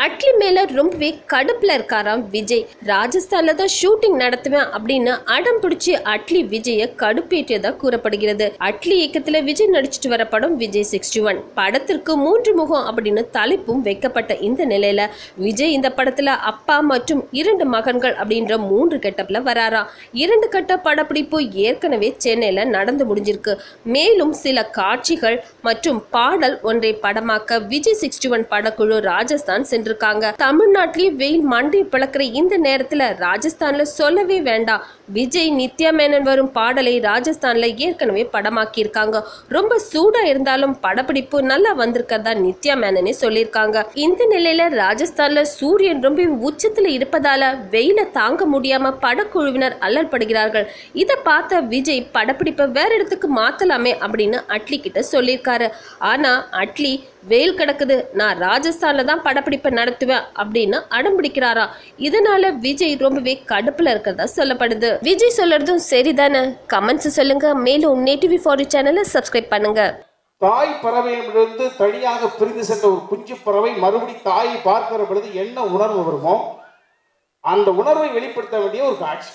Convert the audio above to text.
அட்லி மேல ரொம்பவே கடுப்புல இருக்காராம் விஜய். ராஜஸ்தான்ல தான் ஷூட்டிங் நடத்துவேன் அப்படின்னு அடம் பிடிச்சி அட்லி விஜய கடுப்பேற்றியதா கூறப்படுகிறது. அட்லி இயக்கத்துல விஜய் நடிச்சிட்டு வர படம் விஜய் 61. படத்திற்கு 3 முகம் அப்படின்னு தலைப்பும் வைக்கப்பட்ட இந்த நிலையில விஜய் இந்த படத்துல அப்பா மற்றும் 2 மகன்கள் அப்படின்ற 3 கெட்டப்ல வராராம். 2 கட்ட படப்பிடிப்பு ஏற்கனவே சென்னையில நடந்து முடிஞ்சிருக்கு. மேலும் சில காட்சிகள் மற்றும் பாடல் ஒன்றை படமாக்க விஜய் 61 படக்குழு ராஜஸ்தான் சென்று தமிழ்நாட்டிலே வெயில் மண்டை பிளக்கிற இந்த நேரத்துல ராஜஸ்தான்ல சொல்லவே வேண்டாம். விஜய் நித்யா மேனன் வரும் பாடலை ராஜஸ்தான்ல ஏற்கனவே படமாக்கி இருக்காங்க. ரொம்ப சூடா இருந்தாலும் படப்பிடிப்பு நல்லா வந்திருக்கதா நித்யா மேனனே சொல்லியிருக்காங்க. இந்த நிலையில ராஜஸ்தான்ல சூரியன் ரொம்ப உச்சத்துல இருப்பதால வெயில தாங்க முடியாம படக்குழுவினர் அல்லல்படுகிறார்கள். இதை பார்த்த விஜய் படப்பிடிப்பை வேற இடத்துக்கு மாத்தலாமே அப்படின்னு அட்லி கிட்ட சொல்லியிருக்காரு. ஆனா அட்லி வெயில் கிடக்குது, நான் ராஜஸ்தான்ல தான் படப்பிடிப்பை நடத்துவேன் அப்படின்னு அடம்பிடிக்கிறாரா. இதனால விஜய் ரொம்பவே கடுப்புல இருக்கிறதா சொல்லப்படுது. விஜய் சொல்றதும் சரிதானே? கமெண்ட்ஸ் சொல்லுங்க. மேலும் நேட்டிவி ஃபார் சேனலை சப்ஸ்கிரைப் பண்ணுங்க. தாய் பறவையிலிருந்து தனியாக பிரிந்து சென்ற ஒரு குஞ்சு பறவை மறுபடி தாயை பார்க்கிற பொழுது என்ன உணர்வு வருமோ அந்த உணர்வை வெளிப்படுத்த வேண்டிய ஒரு காட்சி.